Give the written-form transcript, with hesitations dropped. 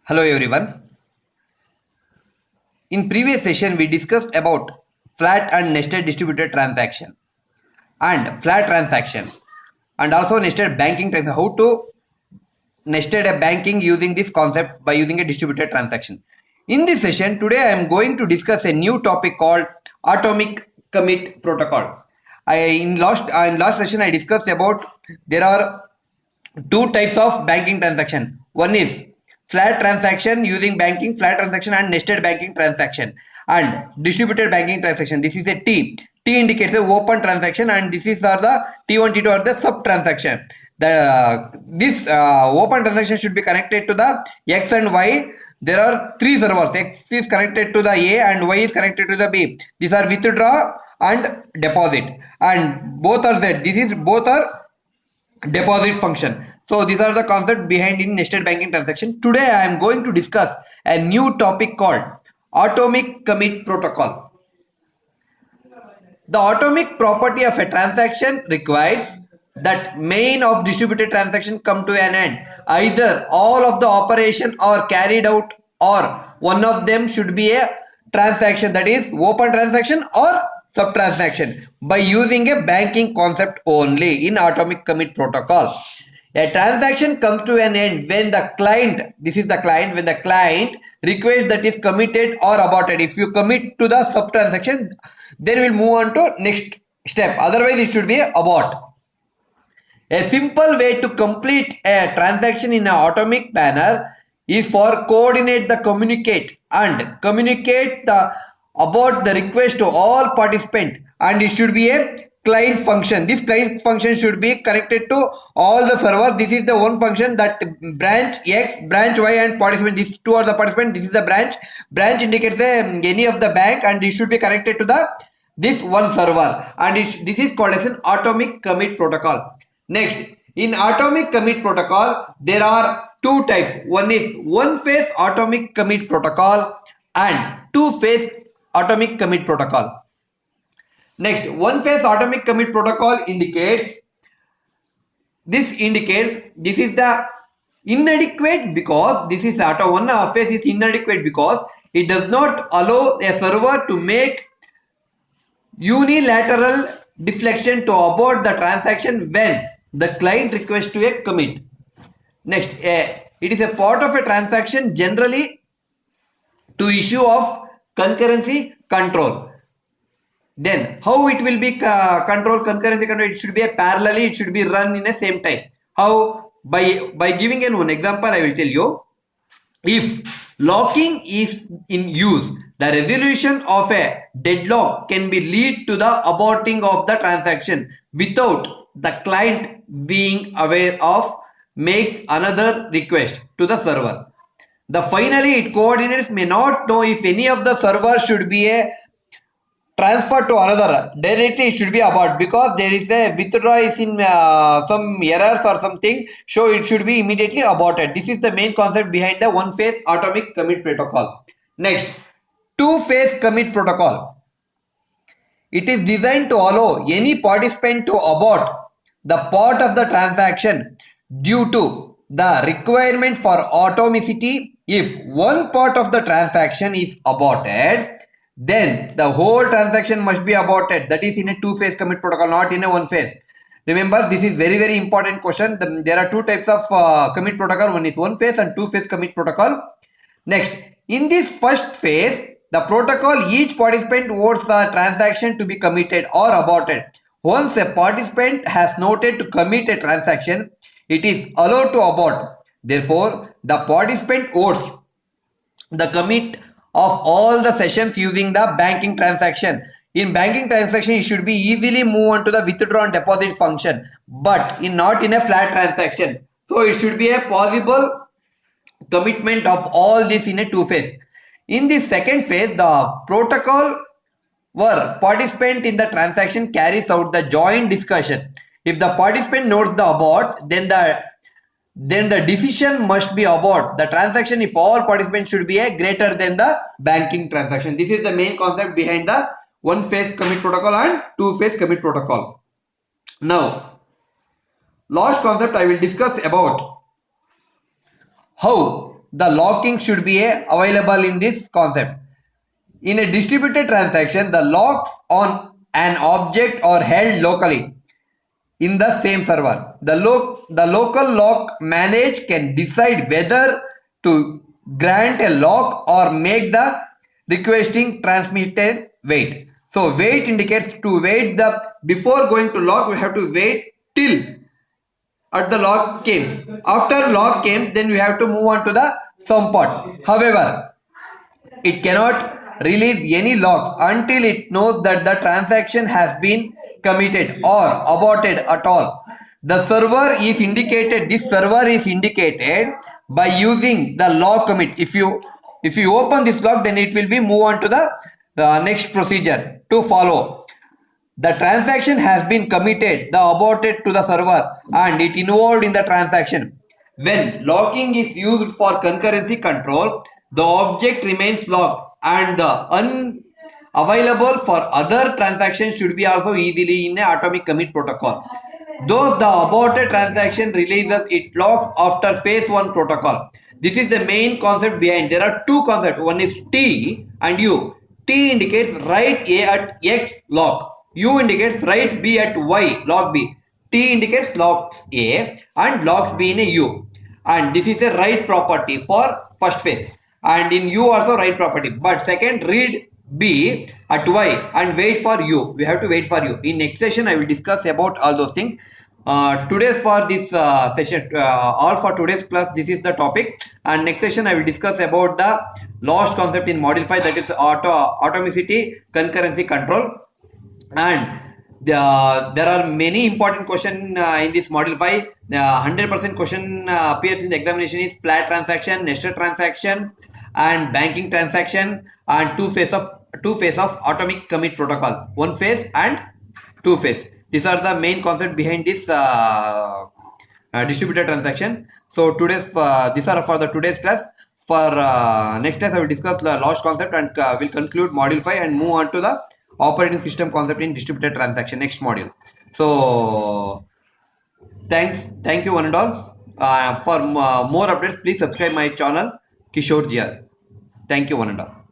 Hello everyone. In previous session we discussed about flat and nested distributed transaction and flat transaction and also nested banking transaction. How to nested a banking using this concept by using a distributed transaction. In this session today I am going to discuss a new topic called atomic commit protocol. In last session I discussed about there are two types of banking transaction. One is flat transaction using banking flat transaction and nested banking transaction and distributed banking transaction. This is a T indicates a open transaction and this is are the T1 T2 are the sub transaction. This open transaction should be connected to the X and Y. There are three servers. X is connected to the A and Y is connected to the B. These are withdraw and deposit and both are there. This is both are deposit function. So these are the concept behind in nested banking transaction. Today I am going to discuss a new topic called atomic commit protocol. The atomic property of a transaction requires that main of distributed transaction come to an end. Either all of the operation are carried out or one of them should be a transaction, that is open transaction or sub transaction, by using a banking concept only in atomic commit protocol. A transaction comes to an end when the client, this is the client, when the client request that is committed or aborted. If you commit to the sub transaction, then we'll move on to next step. Otherwise, it should be abort. A simple way to complete a transaction in an atomic manner is for coordinate the communicate and communicate the about the request to all participants, and it should be a client function. This client function should be connected to all the servers. This is the one function that branch X, branch Y and participant. These two are the participant. This is the branch. Branch indicates any of the bank and it should be connected to the this one server, and this is called as an atomic commit protocol. Next, in atomic commit protocol, there are two types. One is one phase atomic commit protocol and two phase atomic commit protocol. Next, one phase atomic commit protocol indicates this is the inadequate because this is one phase is inadequate because it does not allow a server to make unilateral deflection to abort the transaction when the client requests to a commit. Next, it is a part of a transaction generally to issue of concurrency control. Then how it will be concurrency control? It should be a parallelly, it should be run in the same time. How? By giving one example I will tell you. If locking is in use, the resolution of a deadlock can be lead to the aborting of the transaction without the client being aware of makes another request to the server. The finally it coordinates may not know if any of the servers should be a transfer to another. Directly it should be abort because there is a withdraw is in some errors or something, so it should be immediately aborted. This is the main concept behind the one phase atomic commit protocol. Next, two phase commit protocol. It is designed to allow any participant to abort the part of the transaction due to the requirement for atomicity. If one part of the transaction is aborted, then the whole transaction must be aborted. That is in a two phase commit protocol, not in a one phase. Remember, this is very important question. There are two types of commit protocol. One is one phase and two phase commit protocol. Next, in this first phase, the protocol, each participant votes the transaction to be committed or aborted. Once a participant has noted to commit a transaction, it is allowed to abort. Therefore, the participant votes the commit of all the sessions using the banking transaction. In banking transaction, it should be easily move on to the withdraw and deposit function, but not in a flat transaction. So it should be a possible commitment of all this in a two phase. In the second phase, the protocol where participant in the transaction carries out the joint discussion. If the participant notes the abort, then the decision must be abort the transaction if all participants should be a greater than the banking transaction. This is the main concept behind the one phase commit protocol and two phase commit protocol. Now, last concept I will discuss about how the locking should be available in this concept. In a distributed transaction, the locks on an object are held locally in the same server. The local lock manager can decide whether to grant a lock or make the requesting transmitted wait. So wait indicates to wait. The before going to lock, we have to wait till at the lock came. After lock came, then we have to move on to the sum pot. However, it cannot release any locks until it knows that the transaction has been committed or aborted at all. The server is indicated. This server is indicated by using the log commit. If you open this log, then it will be move on to the next procedure to follow. The transaction has been committed, the aborted to the server, and it involved in the transaction. When locking is used for concurrency control, the object remains locked and the unavailable for other transactions should be also easily in a atomic commit protocol. Though the aborted transaction releases, it locks after phase 1 protocol. This is the main concept behind. There are two concepts. One is T and U. T indicates write A at X lock. U indicates write B at Y log B. T indicates locks A and locks B in a U. And this is a write property for first phase. And in U also write property. But second, read B at Y and wait for U. We have to wait for U. In next session, I will discuss about all those things. Today's for this session, all for today's class, this is the topic. And next session, I will discuss about the last concept in module 5, that is atomicity concurrency control. And there are many important questions in this module 5. 100% question appears in the examination is flat transaction, nested transaction, and banking transaction, and two phase of atomic commit protocol, one phase and two phase. These are the main concept behind this distributed transaction. So these are for the today's class. For next class, I will discuss the last concept and will conclude module 5 and move on to the operating system concept in distributed transaction next module. So thank you one and all. For more updates, please subscribe my channel Kishore GR. Thank you one and all.